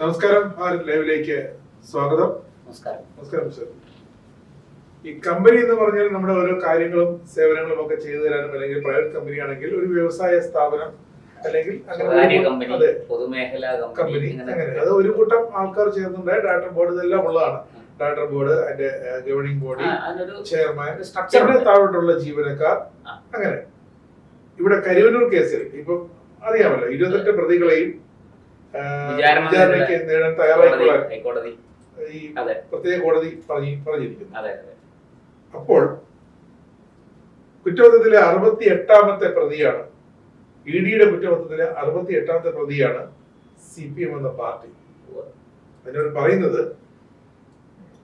നമസ്കാരം, ഭാരത് ലൈവിലേക്ക് സ്വാഗതം. നമസ്കാരം സർ. ഈ കമ്പനി എന്ന് പറഞ്ഞാൽ നമ്മുടെ ഓരോ കാര്യങ്ങളും സേവനങ്ങളും ഒക്കെ ചെയ്തു തരാനും, അല്ലെങ്കിൽ പ്രൈവറ്റ് കമ്പനി ആണെങ്കിൽ ഒരു വ്യവസായ സ്ഥാപനം അല്ലെങ്കിൽ പൊതുമേഖലാ കമ്പനി, അങ്ങനെ അത് ഒരു കൂട്ടം ആൾക്കാർ ചേർന്നുണ്ടായ ഡയറക്ടർ ബോർഡ് ഇതെല്ലാം ഉള്ളതാണ്. ഡയറക്ടർ ബോർഡ്, അതിന്റെ ഗവേണിംഗ് ബോഡി, ചെയർമാൻ, സ്ട്രക്ചറിന്റെ താഴോട്ടുള്ള ജീവനക്കാർ, അങ്ങനെ. ഇവിടെ കരിവന്നൂർ കേസിൽ ഇപ്പം അറിയാമല്ലോ, 28 പ്രതികളെയും വിചാരണയ്ക്ക് നേടാൻ തയ്യാറായിട്ടുള്ള ഈ പ്രത്യേക കോടതി പറഞ്ഞിരിക്കുന്നു. അപ്പോൾ കുറ്റപത്രത്തിലെ 68ാമത്തെ പ്രതിയാണ്, ഇ ഡിയുടെ കുറ്റപത്രത്തിലെ 68ാമത്തെ പ്രതിയാണ് CPM എന്ന പാർട്ടി. അതിനോട് പറയുന്നത്,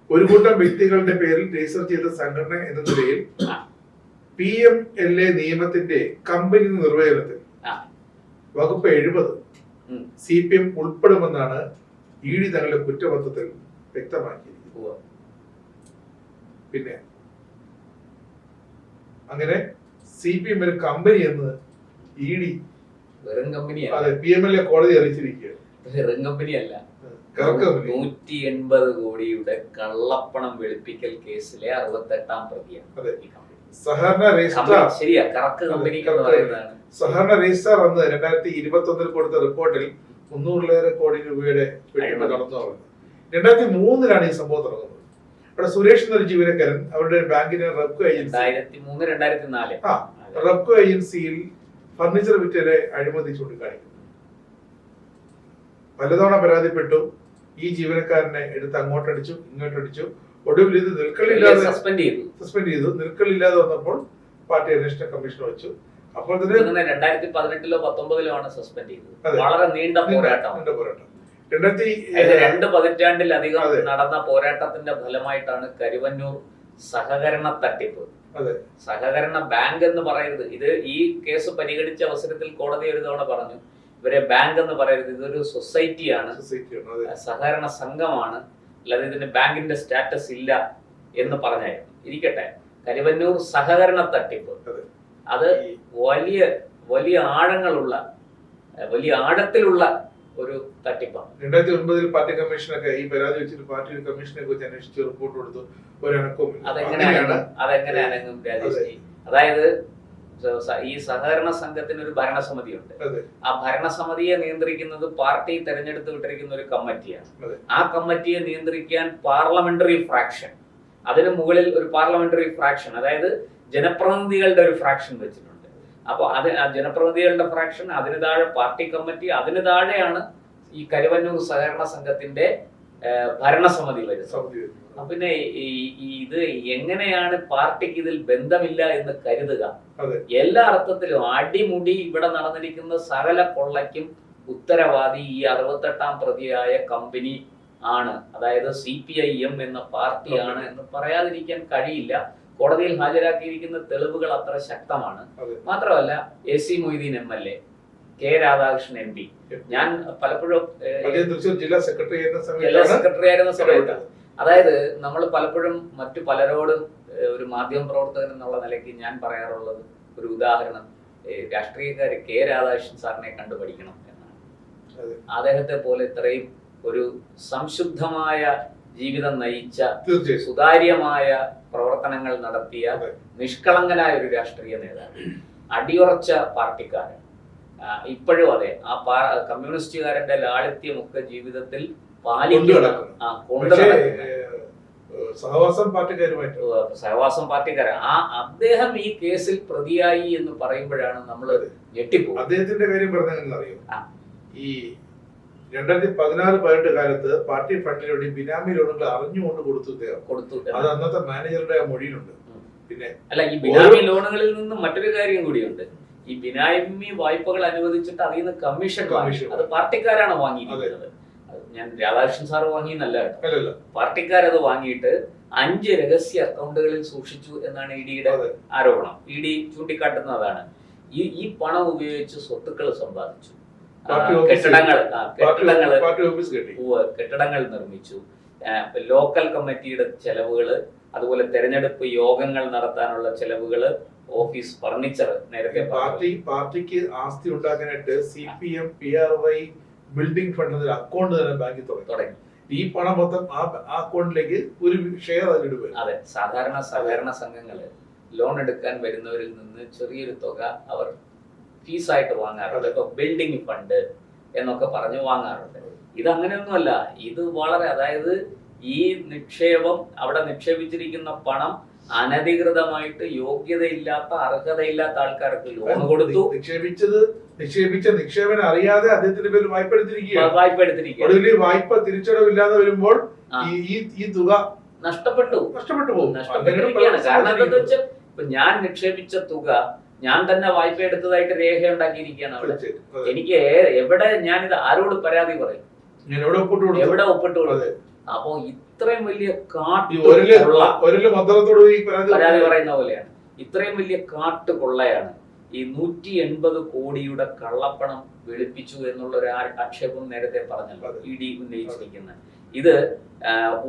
ഒരു കൂട്ടം വ്യക്തികളുടെ പേരിൽ രജിസ്റ്റർ ചെയ്ത സംഘടന എന്ന നിലയിൽ PMLA നിയമത്തിന്റെ കമ്പനി നിർവഹണത്തിൽ വകുപ്പ് 70 CPM ഉൾപ്പെടുമെന്നാണ് ഇ ഡി തങ്ങളുടെ കുറ്റപത്രത്തിൽ വ്യക്തമാക്കിയിരിക്കുന്നത്. പിന്നെ അങ്ങനെ CPM ഒരു കമ്പനി എന്ന് ഇ ഡി PMLA കോടതി അറിയിച്ചിരിക്കുകയാണ്. വെറും കമ്പനിയല്ല, 180 കോടിയുടെ കള്ളപ്പണം വെളുപ്പിക്കൽ കേസിലെ 68ാം പ്രതിയാണ്. സഹകരണ രജിസ്ട്രാർ, ശരിയാ, കറക്ക് കമ്പനി എന്ന് പറയുന്നതാണ്. സഹകരണ രജിസ്ട്രാർ അന്ന് 2021 കൊടുത്ത റിപ്പോർട്ടിൽ 300 കോടി രൂപയുടെ വെട്ടിപ്പ് നടന്നു പറയുന്നത്. 2003 ഈ സംഭവം തുടങ്ങുന്നത്. അവിടെ സുരേഷ് എന്നൊരു ജീവനക്കാരൻ അവരുടെ ബാങ്കിന്റെ റെപ്കോ ഏജൻസിയിൽ ഫർണിച്ചർ വിറ്റലെ അഴിമതി ചൂണ്ടിക്കാണിക്കുന്നു. പലതവണ പരാതിപ്പെട്ടു. ഈ ജീവനക്കാരനെ എടുത്ത് അങ്ങോട്ടടിച്ചു, ഇങ്ങോട്ടടിച്ചു. ഒടുവിൽ ഇത് നിൽക്കളില്ലാതെ സസ്പെൻഡ് ചെയ്തു. നിൽക്കളില്ലാതെ വന്നപ്പോൾ പാർട്ടി അന്വേഷണ കമ്മീഷൻ വെച്ചു. അപ്പോൾ തന്നെ 2018-ലോ 2019-ലോ ആണ് സസ്പെൻഡ് ചെയ്തത്. വളരെ നീണ്ട പോരാട്ടം. 2 പതിറ്റാണ്ടിലധികം നടന്ന പോരാട്ടത്തിന്റെ ഫലമായിട്ടാണ് കരുവന്നൂർ സഹകരണ തട്ടിപ്പ്, സഹകരണ ബാങ്ക് എന്ന് പറയരുത്. ഇത് ഈ കേസ് പരിഗണിച്ച അവസരത്തിൽ കോടതി ഒരു തവണ പറഞ്ഞു, ഇവരെ ബാങ്ക് എന്ന് പറയരുത്, ഇതൊരു സൊസൈറ്റിയാണ്, സഹകരണ സംഘമാണ്, അല്ലാതെ ഇതിന് ബാങ്കിന്റെ സ്റ്റാറ്റസ് ഇല്ല എന്ന് പറഞ്ഞായിരുന്നു. ഇരിക്കട്ടെ, കരുവന്നൂർ സഹകരണ തട്ടിപ്പ് അത് വലിയ വലിയ ആഴങ്ങളുള്ള, വലിയ ആഴത്തിലുള്ള ഒരു തട്ടിപ്പാണ്. 2009 പാർട്ടി കമ്മീഷനൊക്കെ ഈ പരാതി വെച്ചിട്ട് പാർട്ടി കമ്മീഷനെ കുറിച്ച് അന്വേഷിച്ച് റിപ്പോർട്ട് കൊടുത്തു. അതെങ്ങനെ അനങ്ങും രാജേഷ്? അതായത് ഈ സഹകരണ സംഘത്തിന് ഒരു ഭരണസമിതിയുണ്ട്. ആ ഭരണസമിതിയെ നിയന്ത്രിക്കുന്നത് പാർട്ടി തെരഞ്ഞെടുത്ത് വിട്ടിരിക്കുന്ന ഒരു കമ്മിറ്റിയാണ്. ആ കമ്മിറ്റിയെ നിയന്ത്രിക്കാൻ പാർലമെന്ററി ഫ്രാക്ഷൻ, അതിന് മുകളിൽ ഒരു പാർലമെന്ററി ഫ്രാക്ഷൻ, അതായത് ജനപ്രതിനിധികളുടെ ഒരു ഫ്രാക്ഷൻ വെച്ചിട്ടുണ്ട്. അപ്പൊ ആ ജനപ്രതിനിധികളുടെ ഫ്രാക്ഷൻ, അതിന് താഴെ പാർട്ടി കമ്മിറ്റി, അതിന് താഴെയാണ് ഈ കരുവന്നൂർ സഹകരണ സംഘത്തിന്റെ ഭരണസമിതി വരുന്നത്. പിന്നെ ഇത് എങ്ങനെയാണ് പാർട്ടിക്ക് ഇതിൽ ബന്ധമില്ല എന്ന് കരുതുക? എല്ലാ അർത്ഥത്തിലും അടിമുടി ഇവിടെ നടന്നിരിക്കുന്ന സകല കൊള്ളയ്ക്കും ഉത്തരവാദി ഈ 68ാം പ്രതിയായ കമ്പനി ആണ്, അതായത് CPIM എന്ന പാർട്ടിയാണ് എന്ന് പറയാതിരിക്കാൻ കഴിയില്ല. കോടതിയിൽ ഹാജരാക്കിയിരിക്കുന്ന തെളിവുകൾ അത്ര ശക്തമാണ്. മാത്രമല്ല, AC Moideen MLA, K Radhakrishnan MP, ഞാൻ പലപ്പോഴും ജില്ലാ സെക്രട്ടറി ആയിരുന്ന സമയത്ത്, അതായത് നമ്മൾ പലപ്പോഴും മറ്റു പലരോടും ഒരു മാധ്യമ പ്രവർത്തകൻ എന്നുള്ള നിലയ്ക്ക് ഞാൻ പറയാറുള്ളത്, ഒരു ഉദാഹരണം, രാഷ്ട്രീയക്കാര് K രാധാകൃഷ്ണൻ സാറിനെ കണ്ടുപഠിക്കണം എന്നാണ്. അദ്ദേഹത്തെ പോലെ ഇത്രയും ഒരു സംശുദ്ധമായ ജീവിതം നയിച്ച, സുതാര്യമായ പ്രവർത്തനങ്ങൾ നടത്തിയ, നിഷ്കളങ്കനായ ഒരു രാഷ്ട്രീയ നേതാവ്, അടിയുറച്ച പാർട്ടിക്കാരൻ, ഇപ്പോഴും അതെ, ആ കമ്മ്യൂണിസ്റ്റുകാരന്റെ ലാളിത്യമൊക്കെ ജീവിതത്തിൽ സഹവാസം പാർട്ടിക്കാരൻ. അദ്ദേഹം ഈ കേസിൽ പ്രതിയായി എന്ന് പറയുമ്പോഴാണ് നമ്മൾ ഞെട്ടിപ്പോകും. അദ്ദേഹത്തിന്റെ കാര്യം പറഞ്ഞറിയോ, ഈ 2016-18 കാലത്ത് പാർട്ടി ഫണ്ടിന് വേണ്ടി ബിനാമി ലോണുകൾ അറിഞ്ഞുകൊണ്ട് കൊടുത്തു. അത് അന്നത്തെ മാനേജറുടെ മൊഴിയിലുണ്ട്. പിന്നെ അല്ല, ഈ ബിനാമി ലോണുകളിൽ നിന്നും മറ്റൊരു കാര്യം കൂടിയുണ്ട്. ഈ ബിനാമി വായ്പകൾ അനുവദിച്ചിട്ട് അതിൽ നിന്ന് കമ്മീഷൻ അത് പാർട്ടിക്കാരാണ് വാങ്ങിയിരിക്കുന്നത്. ഞാൻ രാധാകൃഷ്ണൻ സാർ വാങ്ങിയെന്നല്ല, പാർട്ടിക്കാരത് വാങ്ങിയിട്ട് 5 രഹസ്യ അക്കൗണ്ടുകളിൽ സൂക്ഷിച്ചു എന്നാണ് ഇ ഡിയുടെ ആരോപണം. ഇ ഡി ചൂണ്ടിക്കാട്ടുന്നതാണ്. ഈ പണം ഉപയോഗിച്ച് സ്വത്തുക്കൾ സമ്പാദിച്ചു, കെട്ടിടങ്ങൾ നിർമ്മിച്ചു, ലോക്കൽ കമ്മിറ്റിയുടെ ചെലവുകള്, അതുപോലെ തെരഞ്ഞെടുപ്പ് യോഗങ്ങൾ നടത്താനുള്ള ചെലവുകള്, ഓഫീസ് ഫർണിച്ചർ, നേരത്തെ പാർട്ടിക്ക് ആസ്തി ഉണ്ടാക്കാനായിട്ട് CPM, PRY, ബിൽഡിംഗ് ഫണ്ട് എന്നൊരു അക്കൗണ്ട് തന്നെ ബാങ്കിൽ തുടങ്ങി. ഈ പണം മൊത്തം ആ അക്കൗണ്ടിലേക്ക് ഒരു ഷെയർ അതിലിടുക. അതെ, സാധാരണ സഹകരണ സംഘങ്ങള് ലോൺ എടുക്കാൻ വരുന്നവരിൽ നിന്ന് ചെറിയൊരു തുക അവർ ഫീസായിട്ട് വാങ്ങാറുണ്ട്. ഇപ്പൊ ബിൽഡിംഗ് ഫണ്ട് എന്നൊക്കെ പറഞ്ഞ് വാങ്ങാറുണ്ട്. ഇത് അങ്ങനെയൊന്നുമല്ല. ഇത് വളരെ, അതായത് ഈ നിക്ഷേപം, അവിടെ നിക്ഷേപിച്ചിരിക്കുന്ന പണം അനധികൃതമായിട്ട് യോഗ്യതയില്ലാത്ത, അർഹതയില്ലാത്ത ആൾക്കാർക്ക് ലോൺ കൊടുത്തു. നിക്ഷേപിച്ച നിക്ഷേപനം അറിയാതെ അദ്ദേഹത്തിന്റെ പേരിൽ വായ്പ എടുത്തിരിക്കുക. വായ്പ തിരിച്ചടവില്ലാതെ വരുമ്പോൾ ഈ തുക നഷ്ടപ്പെട്ടു പോകും. കാരണം എന്താണെന്ന് വെച്ചാൽ ഇപ്പൊ ഞാൻ നിക്ഷേപിച്ച തുക ഞാൻ തന്നെ വായ്പ എടുത്തതായിട്ട് രേഖ ഉണ്ടാക്കിയിരിക്കുകയാണ് അവിടെ. എനിക്ക് എവിടെ ഞാനിത് ആരോട് പരാതി പറയും, എവിടെ ഒപ്പിട്ട് കൊടുക്കും? അപ്പോ ഇത്രയും വലിയ പരാതി പറയുന്ന പോലെയാണ്. ഇത്രയും വലിയ കാട്ടുകൊള്ളയാണ് ഈ 180 കോടിയുടെ കള്ളപ്പണം വെളുപ്പിച്ചു എന്നുള്ള ഒരു ആക്ഷേപം നേരത്തെ പറഞ്ഞല്ലോ ED ഉന്നയിച്ചിരിക്കുന്നത്. ഇത്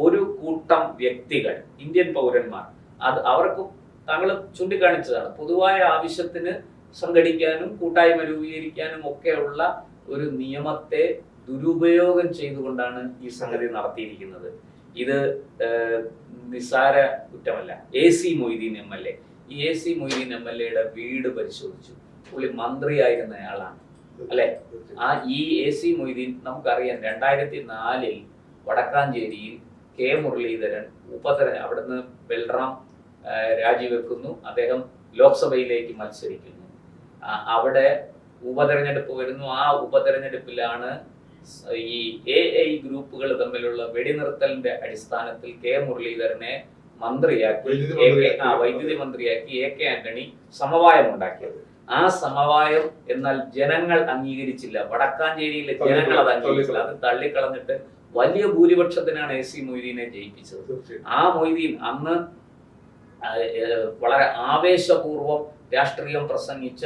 ഒരു കൂട്ടം വ്യക്തികൾ, ഇന്ത്യൻ പൗരന്മാർ, അവർക്ക് താങ്കൾ ചൂണ്ടിക്കാണിച്ചതാണ്, പൊതുവായ ആവശ്യത്തിന് സംഘടിക്കാനും കൂട്ടായ്മ രൂപീകരിക്കാനും ഒക്കെയുള്ള ഒരു നിയമത്തെ ദുരുപയോഗം ചെയ്തുകൊണ്ടാണ് ഈ സംഗതി നടത്തിയിരിക്കുന്നത്. ഇത് നിസ്സാര കുറ്റമല്ല. AC മൊയ്തീൻ MLA, ഈ AC മൊയ്തീൻ MLAയുടെ വീട് പരിശോധിച്ചു. പുള്ളി മന്ത്രിയായിരുന്നയാളാണ് അല്ലെ? ഈ AC മൊയ്തീൻ നമുക്കറിയാം 2004 വടക്കാഞ്ചേരിയിൽ K മുരളീധരൻ അവിടുന്ന് ബൽറാം രാജിവെക്കുന്നു. അദ്ദേഹം ലോക്സഭയിലേക്ക് മത്സരിക്കുന്നു. അവിടെ ഉപതെരഞ്ഞെടുപ്പ് വരുന്നു. ആ ഉപതെരഞ്ഞെടുപ്പിലാണ് ഈ AI ഗ്രൂപ്പുകൾ തമ്മിലുള്ള വെടിനിർത്തലിന്റെ അടിസ്ഥാനത്തിൽ K മുരളീധരനെ വൈദ്യുതി മന്ത്രിയാക്കി AK ആന്റണി സമവായം ഉണ്ടാക്കിയത്. ആ സമവായം എന്നാൽ ജനങ്ങൾ അംഗീകരിച്ചില്ല. വടക്കാഞ്ചേരിയിലെ ജനങ്ങൾ അത് അംഗീകരിച്ചില്ല. അത് തള്ളിക്കളഞ്ഞിട്ട് വലിയ ഭൂരിപക്ഷത്തിനാണ് AC മൊയ്തീനെ ജയിപ്പിച്ചത്. ആ മൊയ്തീൻ അന്ന് വളരെ ആവേശപൂർവം രാഷ്ട്രീയം പ്രസംഗിച്ച,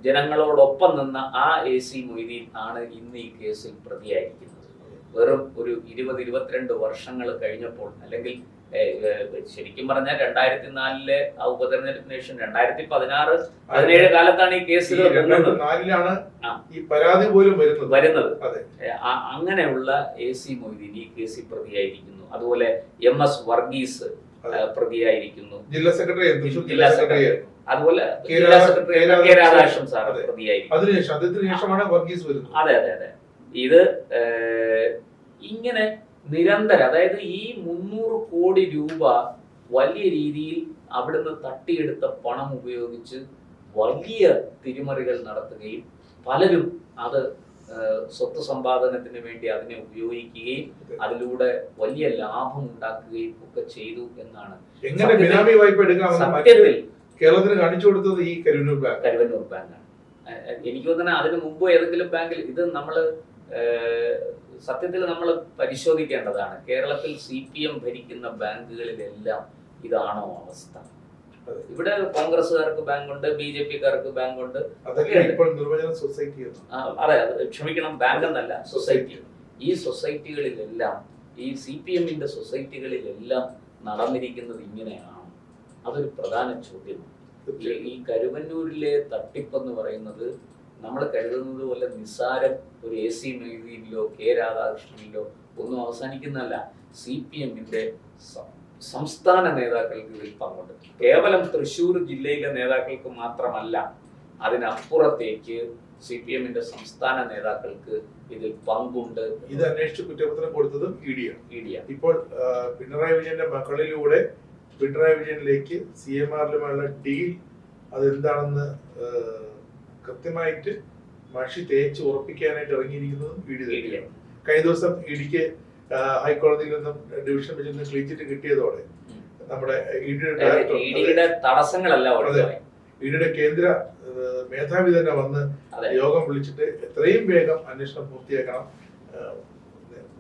ജനങ്ങളോടൊപ്പം നിന്ന ആ AC മൊയ്തീൻ ആണ് ഇന്ന് ഈ കേസിൽ പ്രതിയായിരിക്കുന്നത്. വെറും ഒരു 20-22 വർഷങ്ങൾ കഴിഞ്ഞപ്പോൾ, അല്ലെങ്കിൽ ശരിക്കും പറഞ്ഞാൽ 2004 ആ ഉപതെരഞ്ഞെടുപ്പിന് ശേഷം 2016-17 കാലത്താണ് ഈ കേസുകൾ വരുന്നത്. അങ്ങനെയുള്ള AC മൊയ്തീൻ ഈ കേസിൽ പ്രതിയായിരിക്കുന്നു. അതുപോലെ MS വർഗീസ് പ്രതിയായിരിക്കുന്നു. ജില്ലാ സെക്രട്ടറി. അതുപോലെ ജില്ലാ സെക്രട്ടറി K രാധാകൃഷ്ണൻ സാർ പ്രതിയായിരിക്കും. അതെ. ഇത് ഇങ്ങനെ നിരന്തരം, അതായത് ഈ 300 കോടി രൂപ വലിയ രീതിയിൽ അവിടുന്ന് തട്ടിയെടുത്ത പണം ഉപയോഗിച്ച് വലിയ തിരിമറികൾ നടത്തുകയും പലരും അത് സ്വത്ത് സമ്പാദനത്തിന് വേണ്ടി അതിനെ ഉപയോഗിക്കുകയും അതിലൂടെ വലിയ ലാഭം ഉണ്ടാക്കുകയും ഒക്കെ ചെയ്തു എന്നാണ് സത്യത്തിൽ കേരളത്തിന് കാണിച്ചു കൊടുത്തത് ഈ കരുവന്നൂർ ബാങ്കാണ്. എനിക്ക് തോന്നുന്നത് അതിന് മുമ്പ് ഏതെങ്കിലും ബാങ്കിൽ ഇത് സത്യത്തിൽ നമ്മൾ പരിശോധിക്കേണ്ടതാണ്. കേരളത്തിൽ CPM ഭരിക്കുന്ന ബാങ്കുകളിലെല്ലാം ഇതാണോ അവസ്ഥ? ഇവിടെ കോൺഗ്രസ്സുകാർക്ക് ബാങ്കുണ്ട്, BJP-ക്കാർക്ക് ബാങ്കുണ്ട്. അതെ, ക്ഷമിക്കണം, ബാങ്ക് എന്നല്ല, സൊസൈറ്റി. ഈ സൊസൈറ്റികളിലെല്ലാം, ഈ CPM-ന്റെ സൊസൈറ്റികളിലെല്ലാം നടന്നിരിക്കുന്നത് ഇങ്ങനെയാണ്. അതൊരു പ്രധാന ചോദ്യമാണ്. ഈ കരുവന്നൂരിലെ തട്ടിപ്പെന്ന് പറയുന്നത് നമ്മൾ കരുതുന്നത് പോലെ നിസ്സാരം ഒരു AC മൊയ്തീനിലോ K രാധാകൃഷ്ണനിലോ ഒന്നും അവസാനിക്കുന്നതല്ല. CPM-ന്റെ സംസ്ഥാന നേതാക്കൾക്ക് ഇതിൽ പങ്കുണ്ട്. കേവലം തൃശ്ശൂർ ജില്ലയിലെ നേതാക്കൾക്ക് മാത്രമല്ല, അതിനപ്പുറത്തേക്ക് CPM-ന്റെ സംസ്ഥാന നേതാക്കൾക്ക് ഇതിൽ പങ്കുണ്ട്. ഇത് അന്വേഷിച്ച് കുറ്റപത്രം കൊടുത്തതും ED ആണ്. ഇപ്പോൾ പിണറായി വിജയന്റെ മക്കളിലൂടെ പിണറായി വിജയനിലേക്ക് CMR-ലുമുള്ള ഡീൽ അതെന്താണെന്ന് കൃത്യമായിട്ട് മഷി തേച്ച് ഉറപ്പിക്കാനായിട്ട് ഇറങ്ങിയിരിക്കുന്നതും ED തന്നെയാണ്. കഴിഞ്ഞ ദിവസം EDക്ക് ഹൈക്കോടതിയിൽ നിന്നും ഡിവിഷൻ ബെഞ്ചിൽ നിന്ന് ക്ലീൻ ചിറ്റ് കിട്ടിയതോടെ നമ്മുടെ EDയുടെ കേന്ദ്ര മേധാവി തന്നെ വന്ന് യോഗം വിളിച്ചിട്ട് എത്രയും വേഗം അന്വേഷണം പൂർത്തിയാക്കണം.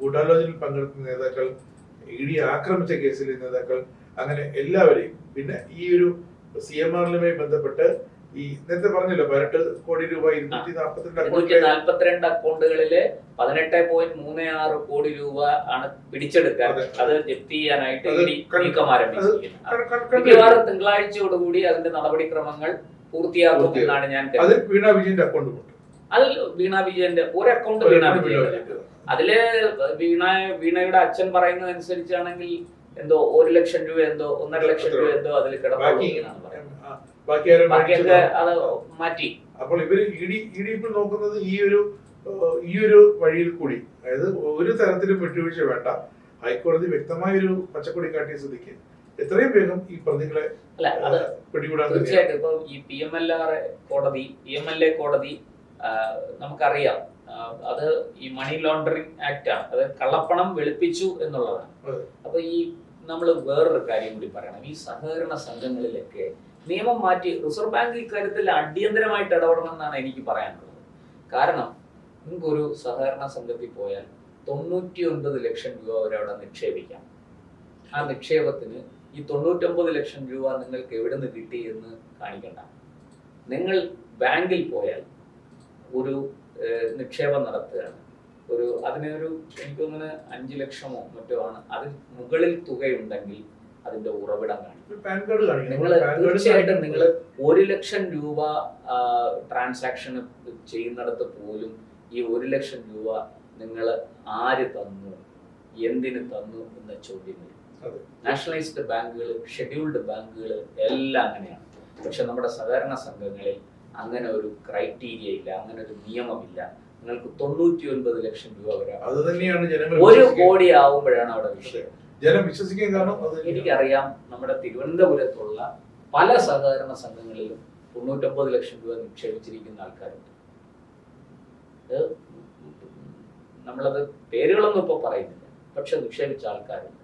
ഗൂഢാലോചനയിൽ പങ്കെടുത്ത നേതാക്കൾ, ED ആക്രമിച്ച കേസിലെ നേതാക്കൾ, അങ്ങനെ എല്ലാവരെയും, പിന്നെ ഈ ഒരു CMR-ലുമായി ബന്ധപ്പെട്ട് ഈ നേരത്തെ പറഞ്ഞല്ലോ 18 കോടി രൂപ 242 അക്കൗണ്ടുകളില് 18.36 കോടി രൂപ ആണ് പിടിച്ചെടുക്കാൻ, അത് ജപ്തി ചെയ്യാനായിട്ട് നീക്കം ആരംഭിച്ചിരിക്കുന്നത്. മിക്കവാറും തിങ്കളാഴ്ചയോടുകൂടി അതിന്റെ നടപടിക്രമങ്ങൾ പൂർത്തിയാക്കും എന്നാണ് ഞാൻ കരുതുന്നത്. വീണ വിജയന്റെ അക്കൗണ്ട് അതിൽ വീണ വിജയന്റെ ഒരു അക്കൗണ്ട് വീണ വിജയന്റെ, അതില് വീണയുടെ അച്ഛൻ പറയുന്നത് അനുസരിച്ചാണെങ്കിൽ എന്തോ 1 ലക്ഷം രൂപ എന്തോ 1.5 ലക്ഷം രൂപ എന്തോ അതിൽ കിടപ്പാണ് ബാക്കിയൊക്കെ അത് മാറ്റി. അപ്പോൾ ഇവര് ഇഡി ഇപ്പോൾ നോക്കുന്നത് ഈ ഒരു വഴിയിൽ കൂടി, അതായത് ഒരു തരത്തിലും വിട്ടുവീഴ്ച വേണ്ട, ഹൈക്കോടതി വ്യക്തമായൊരു പച്ചക്കൊടി കാട്ടിയ സ്ഥിതിക്ക് എത്രയും വേഗം ഈ പ്രതികളെ പിടികൂടാൻ. തീർച്ചയായിട്ടും ഇപ്പൊ ഈ PMLA കോടതി നമുക്കറിയാം, അത് ഈ മണി ലോണ്ടറിംഗ് ആക്ട് ആണ്, അത് കള്ളപ്പണം വെളുപ്പിച്ചു എന്നുള്ളതാണ്. അപ്പൊ ഈ നമ്മൾ വേറൊരു കാര്യം കൂടി പറയണം, ഈ സഹകരണ സംഘങ്ങളിലൊക്കെ നിയമം മാറ്റി റിസർവ് ബാങ്ക് ഇക്കാര്യത്തിൽ അടിയന്തരമായിട്ട് ഇടപെടണം എന്നാണ് എനിക്ക് പറയാനുള്ളത്. കാരണം നിങ്ങൾക്കൊരു സഹകരണ സംഘത്തിൽ പോയാൽ 99 ലക്ഷം രൂപ വരെ അവിടെ നിക്ഷേപിക്കാം. ആ നിക്ഷേപത്തിന് ഈ 99 ലക്ഷം രൂപ നിങ്ങൾക്ക് എവിടെ നിന്ന് കിട്ടി എന്ന് കാണിക്കണ്ട. നിങ്ങൾ ബാങ്കിൽ പോയാൽ ഒരു നിക്ഷേപം നടത്തുകയാണ്, അതിനൊരു എനിക്ക് തോന്നുന്നു 5 ലക്ഷമോ മറ്റോ ആണ്, അതിൽ മുകളിൽ തുകയുണ്ടെങ്കിൽ അതിന്റെ ഉറവിടം കാണിക്കും. നിങ്ങൾ തീർച്ചയായിട്ടും നിങ്ങൾ 1 ലക്ഷം രൂപ ട്രാൻസാക്ഷൻ ചെയ്യുന്നിടത്ത് പോലും ഈ 1 ലക്ഷം രൂപ നിങ്ങൾ ആര് തന്നു, എന്തിന് തന്നു എന്ന ചോദ്യം വരും. നാഷണലൈസ്ഡ് ബാങ്കുകൾ, ഷെഡ്യൂൾഡ് ബാങ്കുകൾ എല്ലാം അങ്ങനെയാണ്. പക്ഷെ നമ്മുടെ സഹകരണ സംഘങ്ങളിൽ അങ്ങനെ ഒരു ക്രൈറ്റീരിയ ഇല്ല, അങ്ങനെ ഒരു നിയമമില്ല. നിങ്ങൾക്ക് 99 ലക്ഷം രൂപ വരെ, അത് തന്നെയാണ് 1 കോടി ആവുമ്പോഴാണ് അവിടെ വിഷയം. ജനം വിശ്വസിക്കാൻ കാരണം എനിക്കറിയാം, നമ്മുടെ തിരുവനന്തപുരത്തുള്ള പല സഹകരണ സംഘങ്ങളിലും 99 ലക്ഷം രൂപ നിക്ഷേപിച്ചിരിക്കുന്ന ആൾക്കാരുണ്ട്. നമ്മളത് പേരുകളൊന്നും ഇപ്പൊ പറയുന്നില്ല, പക്ഷെ നിക്ഷേപിച്ച ആൾക്കാരുണ്ട്.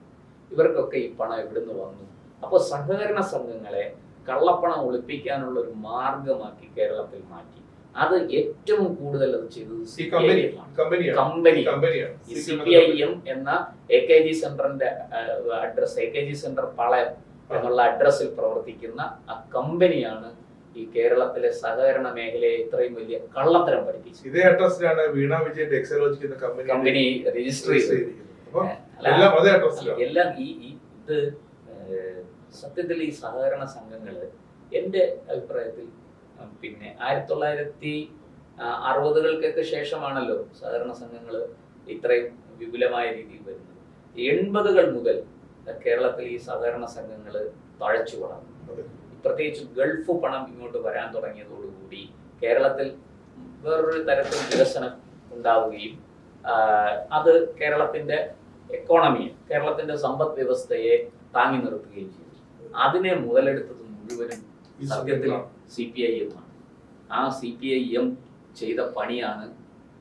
ഇവർക്കൊക്കെ ഈ പണം എവിടുന്ന് വന്നു? അപ്പൊ സഹകരണ സംഘങ്ങളെ കള്ളപ്പണം ഒളിപ്പിക്കാനുള്ള ഒരു മാർഗമാക്കി കേരളത്തിൽ മാറ്റി. അത് ഏറ്റവും കൂടുതൽ അത് ചെയ്തത് കമ്പനിയാണ്. CPIM എന്ന AKG സെന്ററിന്റെ അഡ്രസ്, AKG സെന്റർ പാളയം എന്നുള്ള അഡ്രസ്സിൽ പ്രവർത്തിക്കുന്ന ആ കമ്പനിയാണ് ഈ കേരളത്തിലെ സഹകരണ മേഖലയെ ഇത്രയും വലിയ കള്ളത്തരം പഠിപ്പിച്ചത്. ഇതേ അഡ്രസ്സിലാണ് വീണ വിജയന്റെ എക്സലോജിക് എന്ന കമ്പനി രജിസ്റ്റർ ചെയ്തിരിക്കുന്നത്. എല്ലാം ഇത് സത്യത്തിൽ ഈ സഹകരണ സംഘങ്ങള് എന്റെ അഭിപ്രായത്തിൽ പിന്നെ 1960കൾക്ക് ശേഷമാണല്ലോ സഹകരണ സംഘങ്ങൾ ഇത്രയും വിപുലമായ രീതിയിൽ വരുന്നത്. 80കൾ മുതൽ കേരളത്തിൽ ഈ സഹകരണ സംഘങ്ങൾ തഴച്ചു വളർന്നു. പ്രത്യേകിച്ച് ഗൾഫ് പണം ഇങ്ങോട്ട് വരാൻ തുടങ്ങിയതോടുകൂടി കേരളത്തിൽ വേറൊരു തരത്തിൽ വികസനം ഉണ്ടാവുകയും അത് കേരളത്തിന്റെ എക്കോണമിയെ, കേരളത്തിന്റെ സമ്പദ് വ്യവസ്ഥയെ താങ്ങി നിർത്തുകയും ചെയ്തു. അതിനെ മുതലെടുത്തത് മുഴുവനും സത്യത്തിൽ CPIM ആണ്. ആ CPIM ചെയ്ത പണിയാണ്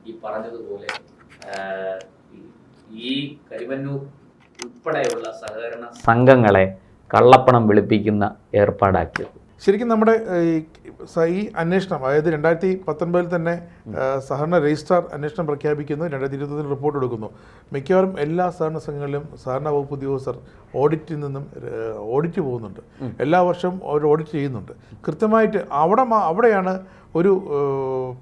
ഈ പറഞ്ഞതുപോലെ ഈ കരിവന്നൂർ ഉൾപ്പെടെയുള്ള സഹകരണ സംഘങ്ങളെ കള്ളപ്പണം വെളുപ്പിക്കുന്ന ഏർപ്പാടാക്കിയത്. ശരിക്കും നമ്മുടെ ഈ അന്വേഷണം, അതായത് 2019 തന്നെ സഹകരണ രജിസ്ട്രാർ അന്വേഷണം പ്രഖ്യാപിക്കുന്നു, 2020 റിപ്പോർട്ട് എടുക്കുന്നു. മിക്കവാറും എല്ലാ സഹകരണ സംഘങ്ങളിലും സഹകരണ വകുപ്പ് ഉദ്യോഗസ്ഥർ ഓഡിറ്റിൽ നിന്നും ഓഡിറ്റ് പോകുന്നുണ്ട്. എല്ലാ വർഷവും അവർ ഓഡിറ്റ് ചെയ്യുന്നുണ്ട് കൃത്യമായിട്ട്. അവിടെയാണ് ഒരു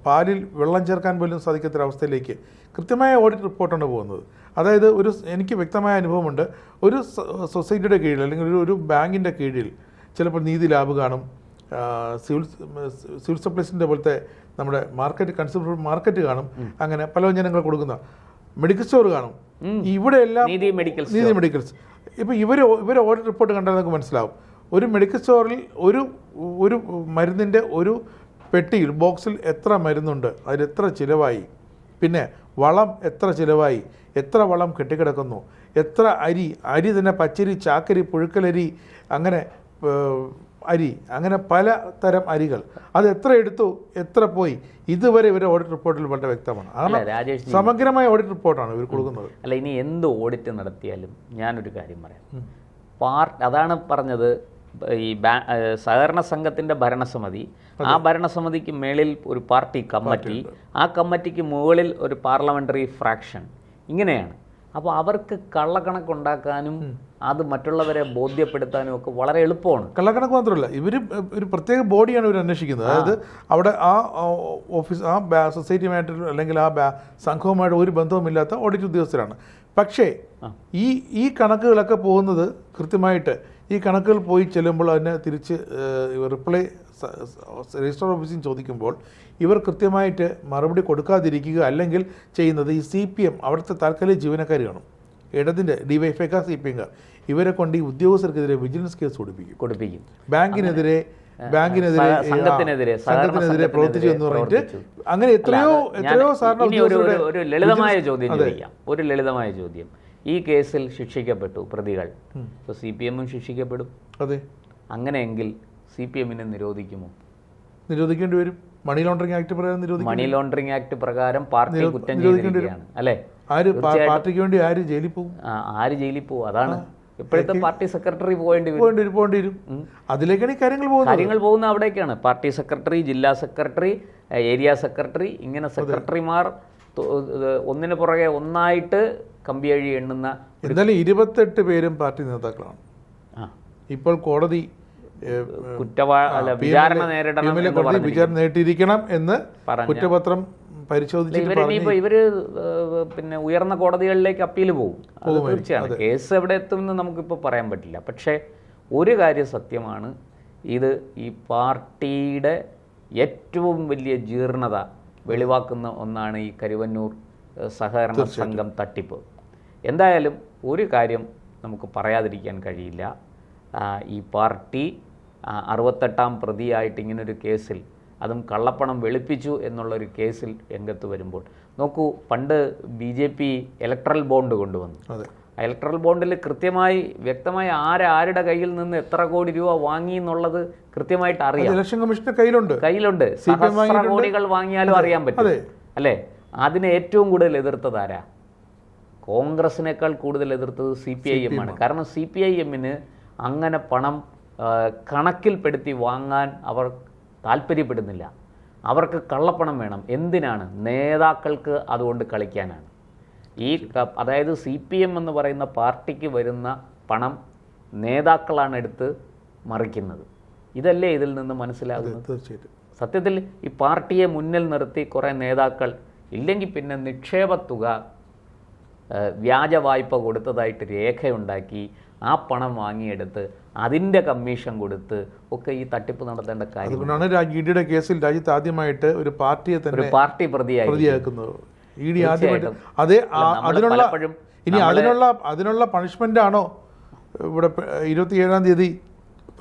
പാലിൽ വെള്ളം ചേർക്കാൻ പോലും സാധിക്കാത്തൊരവസ്ഥയിലേക്ക് കൃത്യമായ ഓഡിറ്റ് റിപ്പോർട്ടാണ് പോകുന്നത്. അതായത് എനിക്ക് വ്യക്തമായ അനുഭവമുണ്ട്. ഒരു സൊസൈറ്റിയുടെ കീഴിൽ അല്ലെങ്കിൽ ഒരു ബാങ്കിൻ്റെ കീഴിൽ ചിലപ്പോൾ നീതി ലാബ് കാണും, സിവിൽ സപ്ലൈസിൻ്റെ പോലത്തെ നമ്മുടെ കൺസ്യൂമർ മാർക്കറ്റ് കാണും, അങ്ങനെ പല വ്യഞ്ജനങ്ങൾ കൊടുക്കുന്ന മെഡിക്കൽ സ്റ്റോർ കാണും. ഇവിടെ എല്ലാം നീതി മെഡിക്കൽസ്. ഇപ്പോൾ ഇവർ ഓഡിറ്റ് റിപ്പോർട്ട് കണ്ടാൽ നമുക്ക് മനസ്സിലാവും. ഒരു മെഡിക്കൽ സ്റ്റോറിൽ ഒരു മരുന്നിൻ്റെ ഒരു പെട്ടിയിൽ ബോക്സിൽ എത്ര മരുന്നുണ്ട്, അതിലെത്ര ചിലവായി, പിന്നെ വളം എത്ര ചിലവായി, എത്ര വളം കെട്ടിക്കിടക്കുന്നു, എത്ര അരി തന്നെ പച്ചരി, ചാക്കരി, പുഴുക്കലരി, അങ്ങനെ അരി, അങ്ങനെ പല തരം അരികൾ, അത് എത്ര എടുത്തു, എത്ര പോയി, ഇതുവരെ ഇവരുടെ ഓഡിറ്റ് റിപ്പോർട്ടിൽ വളരെ വ്യക്തമാണ്. സമഗ്രമായ ഓഡിറ്റ് റിപ്പോർട്ടാണ് ഇവർ കൊടുക്കുന്നത്. അല്ല, ഇനി എന്ത് ഓഡിറ്റ് നടത്തിയാലും ഞാനൊരു കാര്യം പറയാം. അതാണ് പറഞ്ഞത്, ഈ സഹകരണ സംഘത്തിൻ്റെ ഭരണസമിതി, ആ ഭരണസമിതിക്ക് മേളിൽ ഒരു പാർട്ടി കമ്മിറ്റി, ആ കമ്മിറ്റിക്ക് മുകളിൽ ഒരു പാർലമെൻ്ററി ഫ്രാക്ഷൻ, ഇങ്ങനെയാണ്. അപ്പോൾ അവർക്ക് കള്ളക്കണക്കുണ്ടാക്കാനും അത് മറ്റുള്ളവരെ ബോധ്യപ്പെടുത്താനും ഒക്കെ വളരെ എളുപ്പമാണ്. കള്ളക്കണക്ക് മാത്രമല്ല, ഒരു പ്രത്യേക ബോഡിയാണ് ഇവർ അന്വേഷിക്കുന്നത്. അതായത് അവിടെ ആ ഓഫീസ്, ആ സൊസൈറ്റിയുമായിട്ട് അല്ലെങ്കിൽ ആ സംഘവുമായിട്ട് ഒരു ബന്ധവുമില്ലാത്ത ഓഡിറ്റ് ഉദ്യോഗസ്ഥരാണ്. പക്ഷേ ഈ കണക്കുകളൊക്കെ പോകുന്നത് കൃത്യമായിട്ട്, ഈ കണക്കുകൾ പോയി ചെല്ലുമ്പോൾ അതിനെ തിരിച്ച് റിപ്ലൈ രജിസ്ട്രാർ ഓഫീസിൽ ചോദിക്കുമ്പോൾ ഇവർ കൃത്യമായിട്ട് മറുപടി കൊടുക്കാതിരിക്കുക അല്ലെങ്കിൽ ചെയ്യുന്നത് ഈ CPM അവിടുത്തെ താൽക്കാലിക ജീവനക്കാർ കാണും, ഇടതിൻ്റെ ഡിവൈഎഫ്ഐക്കാർ CPMക്കാർ ഇവരെ കൊണ്ട് ഈ ഉദ്യോഗസ്ഥർക്കെതിരെ വിജിലൻസ് കേസ് കൊടുപ്പിക്കും. ബാങ്കിനെതിരെ സംഘത്തിനെതിരെ പ്രവർത്തിച്ചു എന്ന് പറഞ്ഞിട്ട് അങ്ങനെ എത്രയോ ഒരു ലളിതമായ ചോദ്യം. ഈ കേസിൽ ശിക്ഷിക്കപ്പെട്ടു പ്രതികൾ, CPM ശിക്ഷിക്കപ്പെടും. അതെ, അങ്ങനെയെങ്കിൽ CPM നിരോധിക്കുമോ? നിരോധിക്കേണ്ടി വരും. മണി ലോണ്ടറിംഗ് ആക്ട് പ്രകാരം മണി ലോണ്ടറിംഗ് ആക്ട് പ്രകാരം പാർട്ടി കുറ്റം ചെയ്തിരിക്കുകയാണ് അല്ലേ? പാർട്ടിക്ക് വേണ്ടി ആര് ജയിലിൽ പോകും? അതാണ് ഇപ്പോഴത്തെ പാർട്ടി സെക്രട്ടറി പോകേണ്ടി വരും. അതിലേക്കാണ് ഈ കാര്യങ്ങൾ പോകുന്ന അവിടേക്കാണ്. പാർട്ടി സെക്രട്ടറി, ജില്ലാ സെക്രട്ടറി, ഏരിയ സെക്രട്ടറി, ഇങ്ങനെ സെക്രട്ടറിമാർ ഒന്നിനു പുറകെ ഒന്നായിട്ട് കമ്പിയഴി എണ്ണുന്ന. എന്നാലും 28 പേരും പാർട്ടി നേതാക്കളാണ്. ഇപ്പോൾ കോടതി വിചാരണ നേരിട്ടിരിക്കണം എന്ന് കുറ്റപത്രം ഇവര് പിന്നെ ഉയർന്ന കോടതികളിലേക്ക് അപ്പീൽ പോകും. അത് തീർച്ചയാണ്. കേസ് എവിടെ എത്തുമെന്ന് നമുക്കിപ്പോൾ പറയാൻ പറ്റില്ല. പക്ഷേ ഒരു കാര്യം സത്യമാണ്, ഇത് ഈ പാർട്ടിയുടെ ഏറ്റവും വലിയ ജീർണത വെളിവാക്കുന്ന ഒന്നാണ് ഈ കരുവന്നൂർ സഹകരണ സംഘം തട്ടിപ്പ്. എന്തായാലും ഒരു കാര്യം നമുക്ക് പറയാതിരിക്കാൻ കഴിയില്ല, ഈ പാർട്ടി 68ാം പ്രതിയായിട്ട് ഇങ്ങനൊരു കേസിൽ, അതും കള്ളപ്പണം വെളുപ്പിച്ചു എന്നുള്ളൊരു കേസിൽ രംഗത്ത് വരുമ്പോൾ നോക്കൂ, പണ്ട് BJP ഇലക്ട്രൽ ബോണ്ട് കൊണ്ടുവന്നു. ഇലക്ട്രൽ ബോണ്ടിൽ കൃത്യമായി വ്യക്തമായി ആരുടെ കയ്യിൽ നിന്ന് എത്ര കോടി രൂപ വാങ്ങി എന്നുള്ളത് കൃത്യമായിട്ട് അറിയാം. ഇലക്ഷൻ കമ്മീഷന്റെ കയ്യിലുണ്ട്. സഹസ്ര കോടികൾ വാങ്ങിയാലും അറിയാൻ പറ്റും അല്ലേ? അതിനെ ഏറ്റവും കൂടുതൽ എതിർത്തത് ആരാ? കോൺഗ്രസിനേക്കാൾ കൂടുതൽ എതിർത്തത് CPIM ആണ്. കാരണം CPIMന് അങ്ങനെ പണം കണക്കിൽപ്പെടുത്തി വാങ്ങാൻ അവർ താല്പര്യപ്പെടുന്നില്ല. അവർക്ക് കള്ളപ്പണം വേണം. എന്തിനാണ്? നേതാക്കൾക്ക് അതുകൊണ്ട് കളിക്കാനാണ്. അതായത് CPM എന്ന് പറയുന്ന പാർട്ടിക്ക് വരുന്ന പണം നേതാക്കളാണ് എടുത്ത് മറിക്കുന്നത്. ഇതല്ലേ ഇതിൽ നിന്ന് മനസ്സിലാകുന്നത്? തീർച്ചയായിട്ടും. സത്യത്തിൽ ഈ പാർട്ടിയെ മുന്നിൽ നിർത്തി കുറേ നേതാക്കൾ, ഇല്ലെങ്കിൽ പിന്നെ നിക്ഷേപത്തുക വ്യാജ വായ്പ കൊടുത്തതായിട്ട് രേഖയുണ്ടാക്കി ആ പണം വാങ്ങിയെടുത്ത് അതിൻ്റെ കമ്മീഷൻ കൊടുത്ത് ഒക്കെ ഈ തട്ടിപ്പ് നടത്തേണ്ട കാര്യം. അതുകൊണ്ടാണ് EDയുടെ കേസിൽ രാജ്യത്ത് ആദ്യമായിട്ട് ഒരു പാർട്ടിയെ തന്നെ പാർട്ടി പ്രതിയാക്കുന്നത്. ED ആദ്യമായിട്ട് അതിനുള്ള പണിഷ്മെന്റ് ആണോ ഇവിടെ 27ാം തീയതി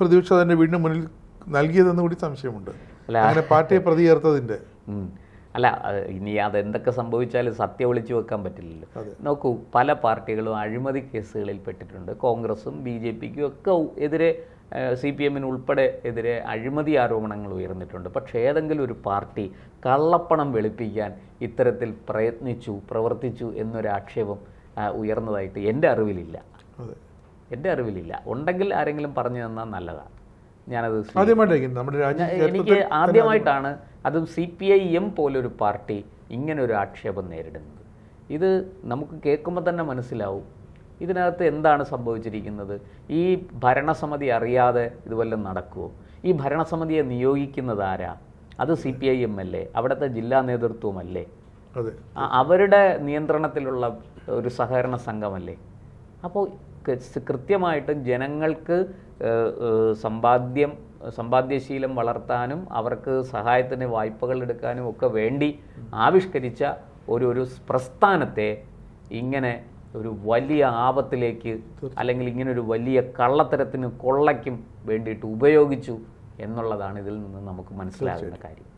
പ്രതിപക്ഷം അതിന്റെ വീടിന് മുന്നിൽ നൽകിയതെന്ന് കൂടി സംശയമുണ്ട്. അങ്ങനെ പാർട്ടിയെ പ്രതി ചേർത്തതിന്റെ അല്ല, ഇനി അതെന്തൊക്കെ സംഭവിച്ചാലും സത്യം ഒളിച്ചു വെക്കാൻ പറ്റില്ലല്ലോ. നോക്കൂ, പല പാർട്ടികളും അഴിമതി കേസുകളിൽ പെട്ടിട്ടുണ്ട്. കോൺഗ്രസും BJPക്കും ഒക്കെ എതിരെ, CPM ഉൾപ്പെടെ എതിരെ അഴിമതി ആരോപണങ്ങൾ ഉയർന്നിട്ടുണ്ട്. പക്ഷേ ഏതെങ്കിലും ഒരു പാർട്ടി കള്ളപ്പണം വെളുപ്പിക്കാൻ ഇത്തരത്തിൽ പ്രവർത്തിച്ചു എന്നൊരാക്ഷേപം ഉയർന്നതായിട്ട് എൻ്റെ അറിവിലില്ല. ഉണ്ടെങ്കിൽ ആരെങ്കിലും പറഞ്ഞു തന്നാൽ നല്ലതാണ്. എനിക്ക് ആദ്യമായിട്ടാണ് അതും CPIM പോലൊരു പാർട്ടി ഇങ്ങനൊരു ആക്ഷേപം നേരിടുന്നത്. ഇത് നമുക്ക് കേൾക്കുമ്പോൾ തന്നെ മനസ്സിലാവും ഇതിനകത്ത് എന്താണ് സംഭവിച്ചിരിക്കുന്നത്. ഈ ഭരണസമിതി അറിയാതെ ഇതുവല്ല നടക്കുമോ? ഈ ഭരണസമിതിയെ നിയോഗിക്കുന്നത് ആരാ? അത് CPIM അല്ലേ? അവിടുത്തെ ജില്ലാ നേതൃത്വമല്ലേ? അവരുടെ നിയന്ത്രണത്തിലുള്ള ഒരു സഹകരണ സംഘമല്ലേ? അപ്പോൾ കൃത്യമായിട്ടും ജനങ്ങൾക്ക് സമ്പാദ്യശീലം വളർത്താനും അവർക്ക് സഹായത്തിന് വായ്പകൾ എടുക്കാനും ഒക്കെ വേണ്ടി ആവിഷ്കരിച്ച ഒരു പ്രസ്ഥാനത്തെ ഇങ്ങനെ ഒരു വലിയ ആപത്തിലേക്ക്, അല്ലെങ്കിൽ ഇങ്ങനെ ഒരു വലിയ കള്ളത്തരത്തിനും കൊള്ളയ്ക്കും വേണ്ടിയിട്ട് ഉപയോഗിച്ചു എന്നുള്ളതാണ് ഇതിൽ നിന്ന് നമുക്ക് മനസ്സിലാകുന്ന കാര്യം.